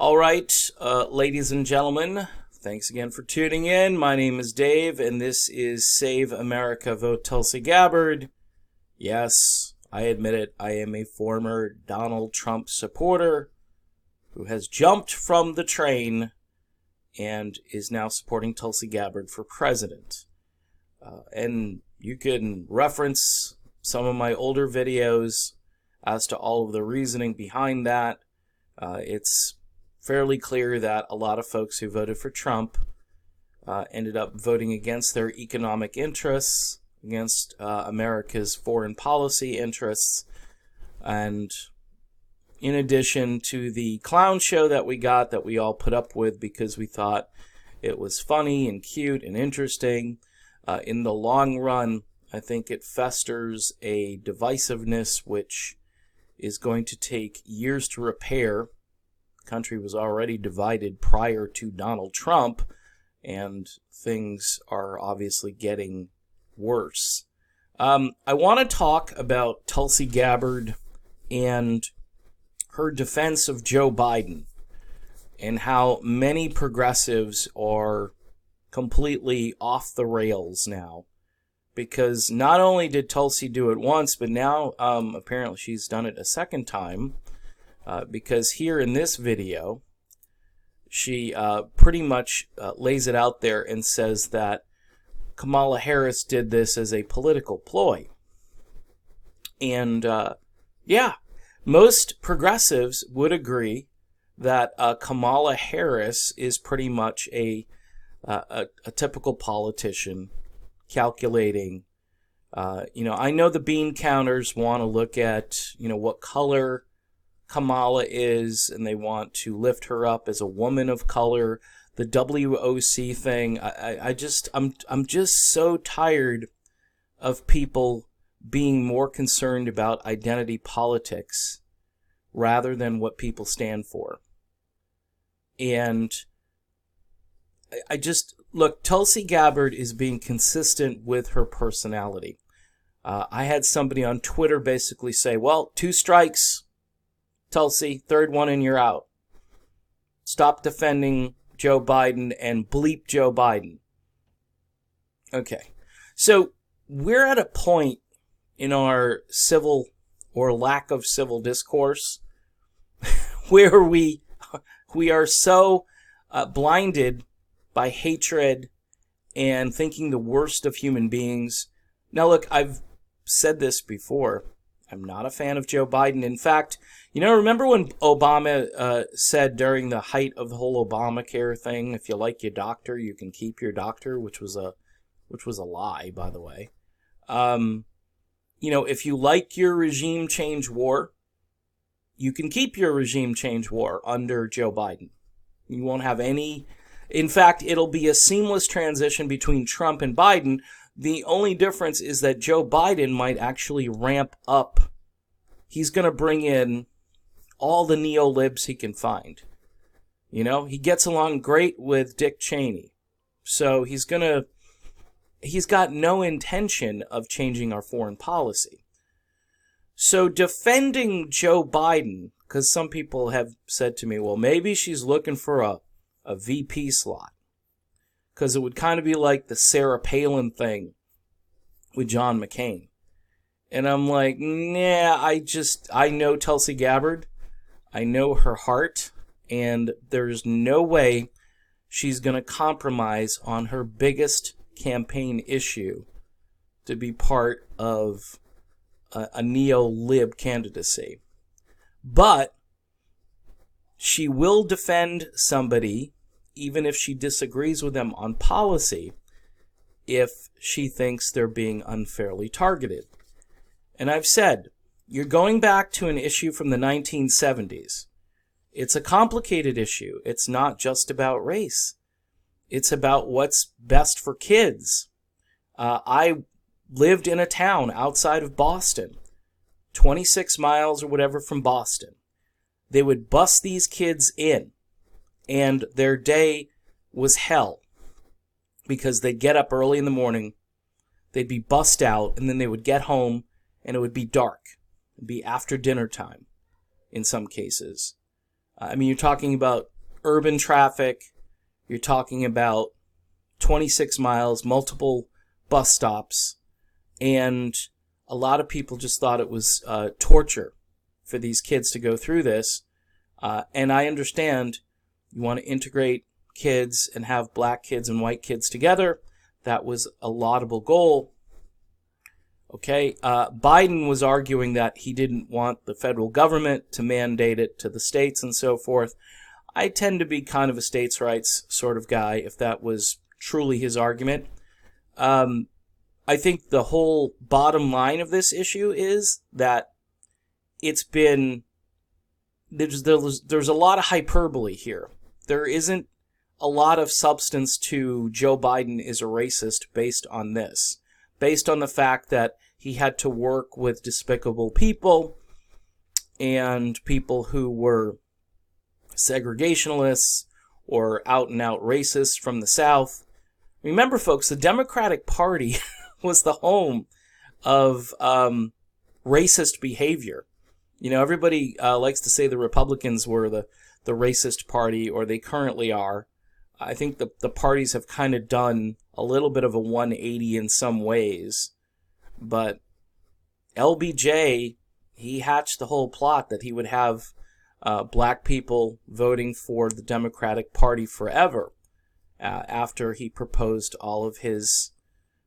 All right, ladies and gentlemen, thanks again for tuning in. My name is Dave, and this is Save America, Vote Tulsi Gabbard. Yes, I admit it, I am a former Donald Trump supporter who has jumped from the train and is now supporting Tulsi Gabbard for president. And you can reference some of my older videos as to all of the reasoning behind that. It's fairly clear that a lot of folks who voted for Trump ended up voting against their economic interests, against America's foreign policy interests, and in addition to the clown show that we got that we all put up with because we thought it was funny and cute and interesting, in the long run, I think it festers a divisiveness which is going to take years to repair. The country was already divided prior to Donald Trump, and things are obviously getting worse. I want to talk about Tulsi Gabbard and her defense of Joe Biden and how many progressives are completely off the rails now. Because not only did Tulsi do it once, but now apparently she's done it a second time. Because here in this video, she pretty much lays it out there and says that Kamala Harris did this as a political ploy. And yeah, most progressives would agree that Kamala Harris is pretty much a typical politician, calculating. I know the bean counters want to look at, what color Kamala is, and they want to lift her up as a woman of color. The WOC thing, I'm just so tired of people being more concerned about identity politics rather than what people stand for. And look, Tulsi Gabbard is being consistent with her personality. I had somebody on Twitter basically say, well, 2 strikes, Tulsi, third one and you're out. Stop defending Joe Biden and bleep Joe Biden. Okay, so we're at a point in our civil or lack of civil discourse where we are so blinded by hatred and thinking the worst of human beings. Now, look, I've said this before. I'm not a fan of Joe Biden. In fact, remember when Obama said during the height of the whole Obamacare thing, if you like your doctor, you can keep your doctor, which was a lie, by the way. If you like your regime change war, you can keep your regime change war under Joe Biden. You won't have any. In fact, it'll be a seamless transition between Trump and Biden. The only difference is that Joe Biden might actually ramp up. He's going to bring in all the neo-libs he can find. He gets along great with Dick Cheney. So he's got no intention of changing our foreign policy. So defending Joe Biden, because some people have said to me, well, maybe she's looking for a VP slot. Because it would kind of be like the Sarah Palin thing with John McCain. And I'm like, nah, I know Tulsi Gabbard. I know her heart. And there's no way she's going to compromise on her biggest campaign issue to be part of a neo-lib candidacy. But she will defend somebody even if she disagrees with them on policy, if she thinks they're being unfairly targeted. And I've said, you're going back to an issue from the 1970s. It's a complicated issue. It's not just about race. It's about what's best for kids. I lived in a town outside of Boston, 26 miles or whatever from Boston. They would bus these kids in, and their day was hell because they'd get up early in the morning, they'd be bussed out, and then they would get home, and it would be dark. It'd be after dinner time in some cases. You're talking about urban traffic. You're talking about 26 miles, multiple bus stops, and a lot of people just thought it was torture for these kids to go through this. And I understand you want to integrate kids and have black kids and white kids together. That was a laudable goal. Okay, Biden was arguing that he didn't want the federal government to mandate it to the states and so forth. I tend to be kind of a states' rights sort of guy, if that was truly his argument. I think the whole bottom line of this issue is that it's been, there's a lot of hyperbole here. There isn't a lot of substance to Joe Biden is a racist based on this. Based on the fact that he had to work with despicable people and people who were segregationists or out-and-out racists from the South. Remember, folks, the Democratic Party was the home of racist behavior. You know, everybody likes to say the Republicans were the racist party, or they currently are. I think the parties have kind of done a little bit of a 180 in some ways. But LBJ, he hatched the whole plot that he would have black people voting for the Democratic Party forever after he proposed all of his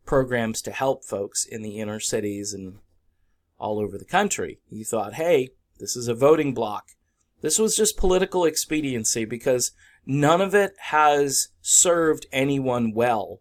programs to help folks in the inner cities and all over the country. He thought, hey, this is a voting bloc. This was just political expediency because none of it has served anyone well.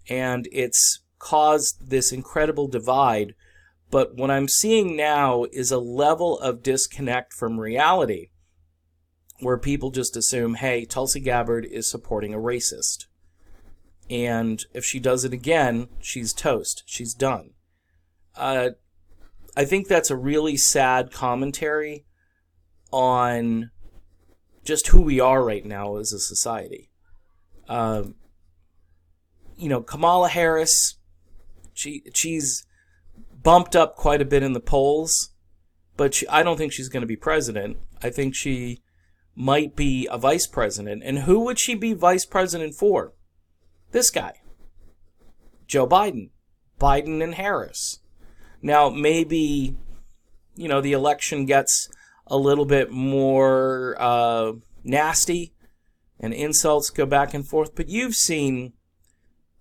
And it's caused this incredible divide. But what I'm seeing now is a level of disconnect from reality where people just assume, hey, Tulsi Gabbard is supporting a racist. And if she does it again, she's toast. She's done. I think that's a really sad commentary on just who we are right now as a society. You know, Kamala Harris, she's bumped up quite a bit in the polls, but I don't think she's going to be president. I think she might be a vice president. And who would she be vice president for? This guy, Joe Biden. Biden and Harris. Now, maybe, you know, the election gets a little bit more nasty and insults go back and forth, but you've seen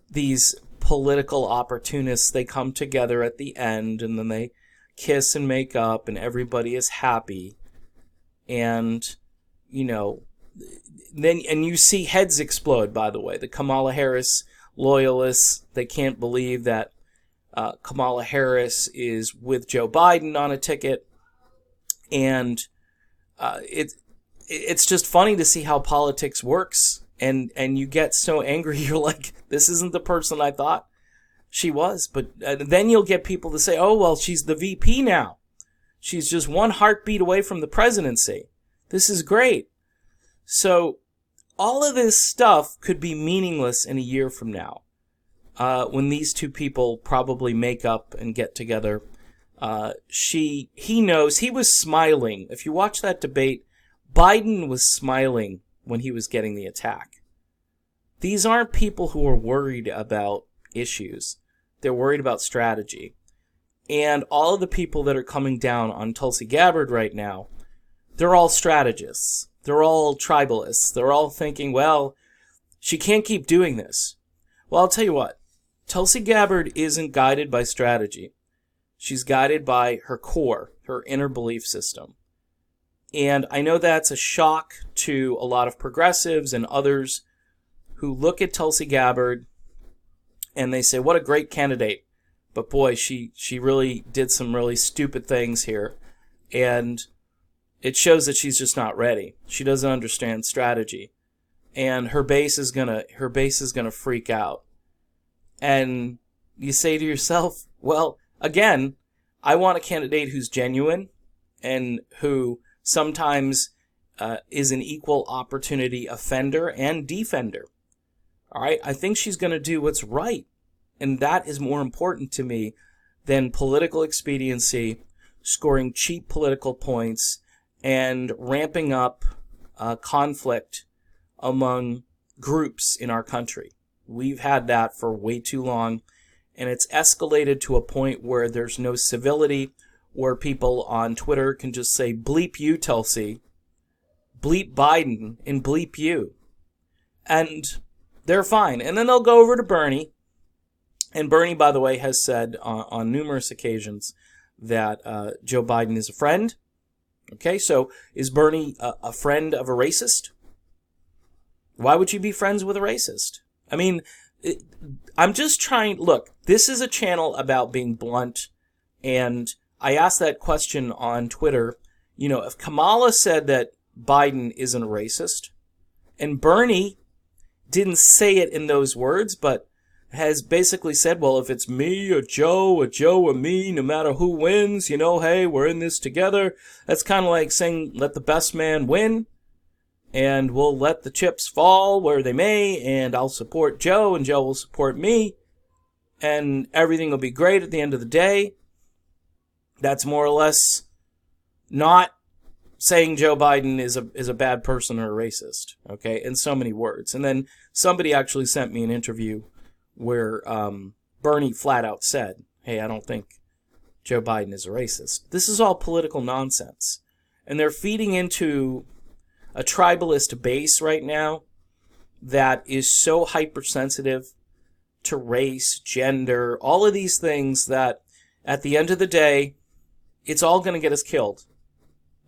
these political opportunists, they come together at the end and then they kiss and make up and everybody is happy. And, you know, then you see heads explode, by the way. The Kamala Harris loyalists, they can't believe that Kamala Harris is with Joe Biden on a ticket. And it's just funny to see how politics works. And you get so angry, you're like, this isn't the person I thought she was. But then you'll get people to say, oh, well, she's the VP now. She's just one heartbeat away from the presidency. This is great. So all of this stuff could be meaningless in a year from now when these two people probably make up and get together. He knows. He was smiling. If you watch that debate, Biden was smiling when he was getting the attack. These aren't people who are worried about issues. They're worried about strategy. And all of the people that are coming down on Tulsi Gabbard right now, they're all strategists. They're all tribalists. They're all thinking, well, she can't keep doing this. Well, I'll tell you what. Tulsi Gabbard isn't guided by strategy. She's guided by her core, her inner belief system. And I know that's a shock to a lot of progressives and others who look at Tulsi Gabbard and they say, what a great candidate. But boy, she really did some really stupid things here. And it shows that she's just not ready. She doesn't understand strategy. And her base is gonna freak out. And you say to yourself, well, again, I want a candidate who's genuine and who sometimes is an equal opportunity offender and defender. All right, I think she's going to do what's right. And that is more important to me than political expediency, scoring cheap political points, and ramping up conflict among groups in our country. We've had that for way too long, and it's escalated to a point where there's no civility, where people on Twitter can just say, bleep you, Tulsi, bleep Biden, and bleep you. And they're fine. And then they'll go over to Bernie. And Bernie, by the way, has said on numerous occasions that Joe Biden is a friend. Okay, so is Bernie a friend of a racist? Why would you be friends with a racist? I mean, I'm just trying... Look, this is a channel about being blunt, and I asked that question on Twitter. You know, if Kamala said that Biden isn't a racist, and Bernie didn't say it in those words, but has basically said, well, if it's me or Joe or me, no matter who wins, you know, hey, we're in this together. That's kind of like saying, let the best man win, and we'll let the chips fall where they may, and I'll support Joe, and Joe will support me, and everything will be great at the end of the day. That's more or less not saying Joe Biden is a bad person or a racist, okay, in so many words. And then somebody actually sent me an interview where Bernie flat out said, hey, I don't think Joe Biden is a racist. This is all political nonsense. And they're feeding into a tribalist base right now that is so hypersensitive to race, gender, all of these things that at the end of the day, it's all going to get us killed.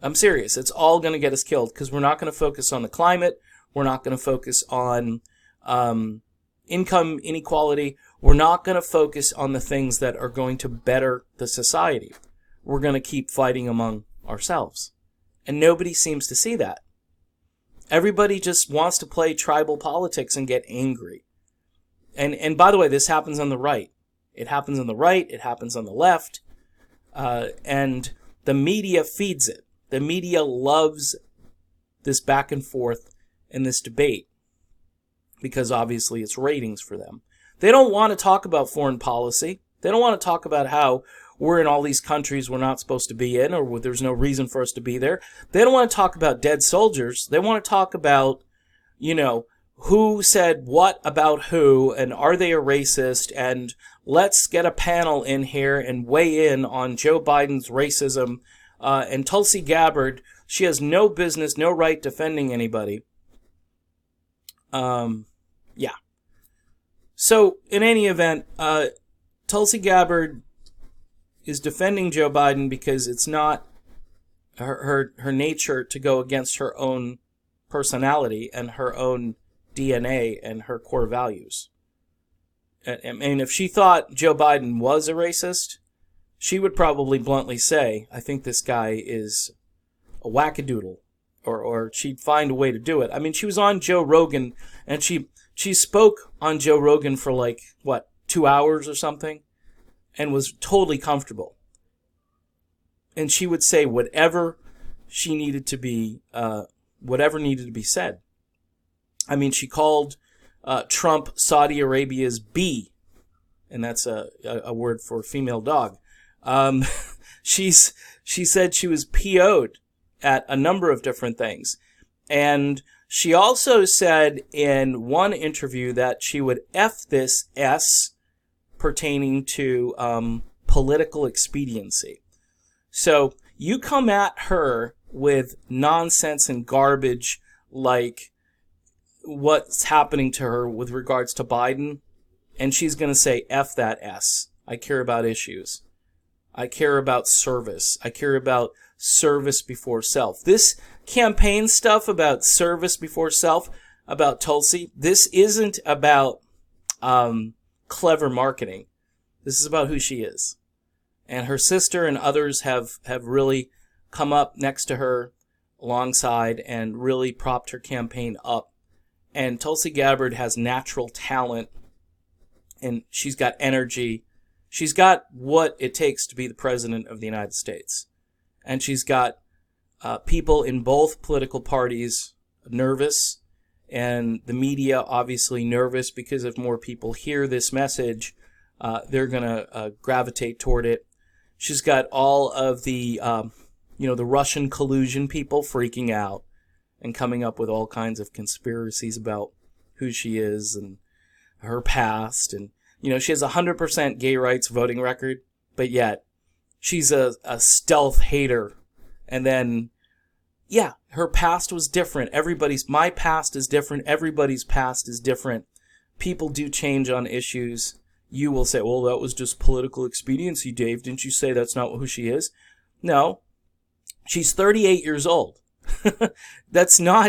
I'm serious. It's all going to get us killed because we're not going to focus on the climate. We're not going to focus on income inequality. We're not going to focus on the things that are going to better the society. We're going to keep fighting among ourselves. And nobody seems to see that. Everybody just wants to play tribal politics and get angry. And by the way, this happens on the right. It happens on the right. It happens on the left. And the media feeds it. The media loves this back and forth and this debate because obviously it's ratings for them. They don't want to talk about foreign policy. They don't want to talk about how we're in all these countries we're not supposed to be in, or there's no reason for us to be there. They don't want to talk about dead soldiers. They want to talk about, you know, who said what about who, and are they a racist, and let's get a panel in here and weigh in on Joe Biden's racism. And Tulsi Gabbard, she has no business, no right defending anybody. Yeah. So, in any event, Tulsi Gabbard is defending Joe Biden because it's not her nature to go against her own personality and her own DNA and her core values. I mean, if she thought Joe Biden was a racist, she would probably bluntly say, I think this guy is a wackadoodle, or she'd find a way to do it. I mean, she was on Joe Rogan, and she spoke on Joe Rogan for 2 hours or something, and was totally comfortable. And she would say whatever she needed to be, whatever needed to be said. I mean, she called Trump Saudi Arabia's B, and that's a word for female dog. She said she was PO'd at a number of different things. And she also said in one interview that she would F this S pertaining to political expediency. So you come at her with nonsense and garbage like what's happening to her with regards to Biden, and she's going to say, F that S. I care about issues. I care about service. I care about service before self. This campaign stuff about service before self, about Tulsi, this isn't about clever marketing. This is about who she is. And her sister and others have really come up next to her alongside and really propped her campaign up. And Tulsi Gabbard has natural talent, and she's got energy. She's got what it takes to be the president of the United States. And she's got people in both political parties nervous, and the media obviously nervous because if more people hear this message, they're going to gravitate toward it. She's got all of the, the Russian collusion people freaking out and coming up with all kinds of conspiracies about who she is and her past. And, you know, she has a 100% gay rights voting record, but yet she's a stealth hater. And then, yeah, her past was different. My past is different. Everybody's past is different. People do change on issues. You will say, well, that was just political expediency, Dave. Didn't you say that's not who she is? No. She's 38 years old.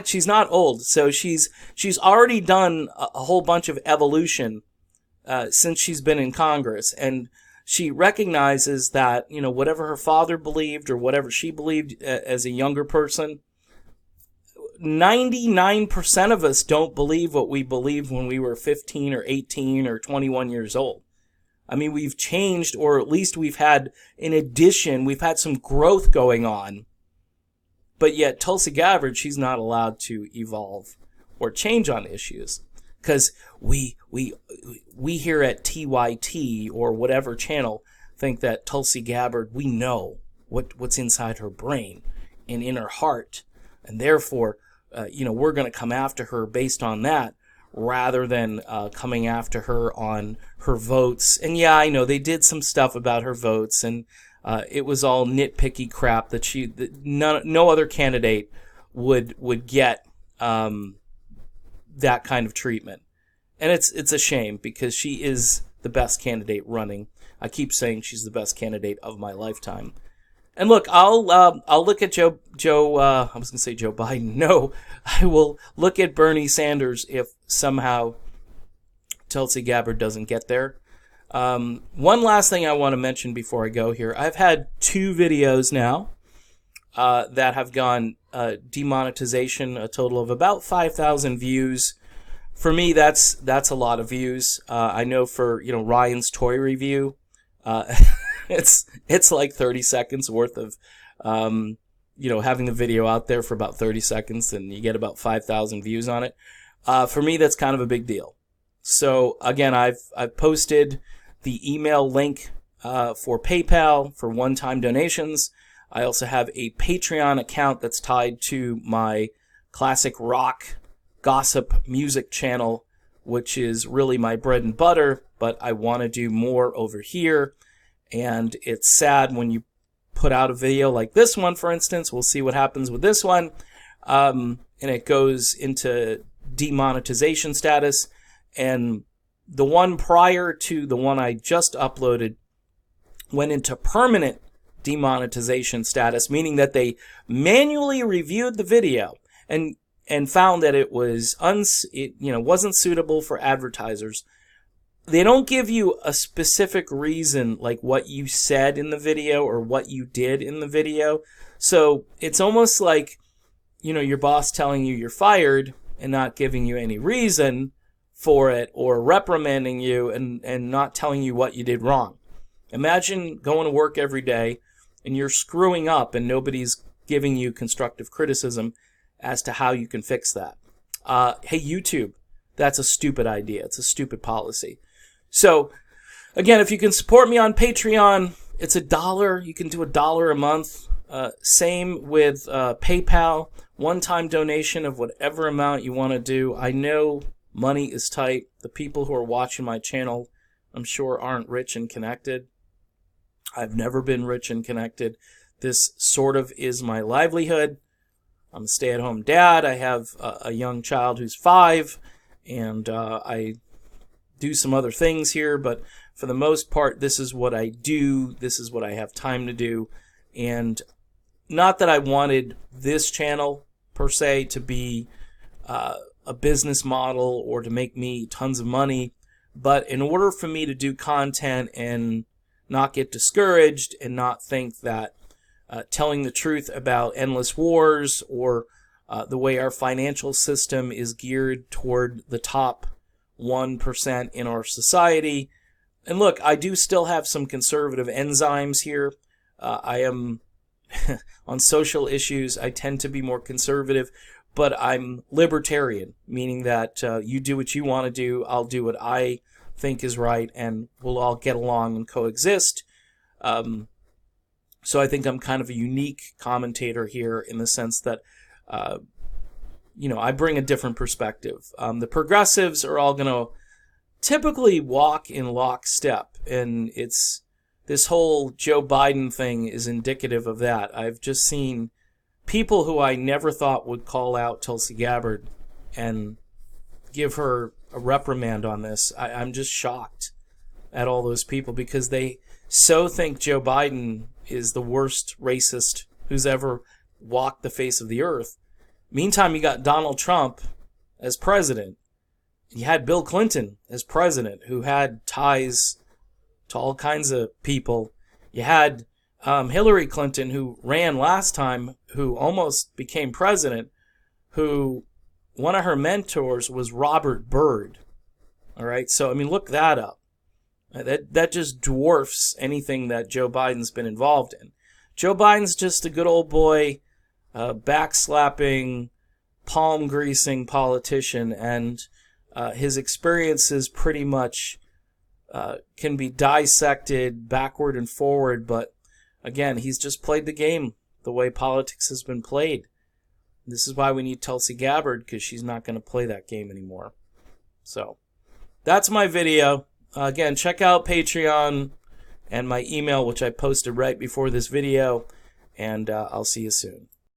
She's not old. So she's already done a whole bunch of evolution since she's been in Congress. And she recognizes that, you know, whatever her father believed or whatever she believed as a younger person, 99% of us don't believe what we believed when we were 15 or 18 or 21 years old. I mean, we've changed, or at least we've had, in addition, we've had some growth going on. But yet, Tulsi Gabbard, she's not allowed to evolve or change on issues. Because we here at TYT or whatever channel think that Tulsi Gabbard, we know what's inside her brain and in her heart. And therefore, we're going to come after her based on that rather than coming after her on her votes. And yeah, I know they did some stuff about her votes, and it was all nitpicky crap that no other candidate would get that kind of treatment. And it's a shame because she is the best candidate running. I keep saying she's the best candidate of my lifetime. And look, I'll look at Joe. I was gonna say Joe Biden. No, I will look at Bernie Sanders if somehow Tulsi Gabbard doesn't get there. One last thing I want to mention before I go here. I've had 2 videos now that have gone demonetization, a total of about 5,000 views. For me, that's a lot of views. I know for Ryan's toy review, it's like 30 seconds worth of having the video out there for about 30 seconds, and you get about 5,000 views on it. For me, that's kind of a big deal. So again, I've posted the email link for PayPal for one-time donations. I also have a Patreon account that's tied to my classic rock gossip music channel, which is really my bread and butter, but I want to do more over here. And it's sad when you put out a video like this one, for instance. We'll see what happens with this one. And it goes into demonetization status. And the one prior to the one I just uploaded went into permanent demonetization status, meaning that they manually reviewed the video and found that it was wasn't suitable for advertisers. They don't give you a specific reason, like what you said in the video or what you did in the video. So it's almost like, your boss telling you you're fired and not giving you any reason for it, or reprimanding you and not telling you what you did wrong. Imagine going to work every day and you're screwing up and nobody's giving you constructive criticism as to how you can fix that. Hey, YouTube, that's a stupid idea. It's a stupid policy. So, again, if you can support me on Patreon, it's $1. You can do $1 a month. Same with PayPal. One-time donation of whatever amount you want to do. I know money is tight. The people who are watching my channel, I'm sure, aren't rich and connected. I've never been rich and connected. This sort of is my livelihood. I'm a stay-at-home dad. I have a young child who's 5, and I do some other things here, but for the most part, this is what I do. This is what I have time to do. And not that I wanted this channel, per se, to be a business model or to make me tons of money, but in order for me to do content and not get discouraged and not think that telling the truth about endless wars or the way our financial system is geared toward the top 1% in our society. And look, I do still have some conservative enzymes here. I am on social issues, I tend to be more conservative, but I'm libertarian, meaning that you do what you want to do, I'll do what I think is right, and we'll all get along and coexist. So I think I'm kind of a unique commentator here in the sense that I bring a different perspective. The progressives are all going to typically walk in lockstep, and this whole Joe Biden thing is indicative of that. I've just seen people who I never thought would call out Tulsi Gabbard and give her a reprimand on this. I'm just shocked at all those people because they so think Joe Biden is the worst racist who's ever walked the face of the earth. Meantime, you got Donald Trump as president. You had Bill Clinton as president, who had ties to all kinds of people. You had Hillary Clinton, who ran last time, who almost became president, who one of her mentors was Robert Byrd. All right, so I mean, look that up. That just dwarfs anything that Joe Biden's been involved in. Joe Biden's just a good old boy, backslapping, palm-greasing politician, and his experiences pretty much can be dissected backward and forward, but again, he's just played the game the way politics has been played. This is why we need Tulsi Gabbard, because she's not going to play that game anymore. So, that's my video. Again, check out Patreon and my email, which I posted right before this video, and I'll see you soon.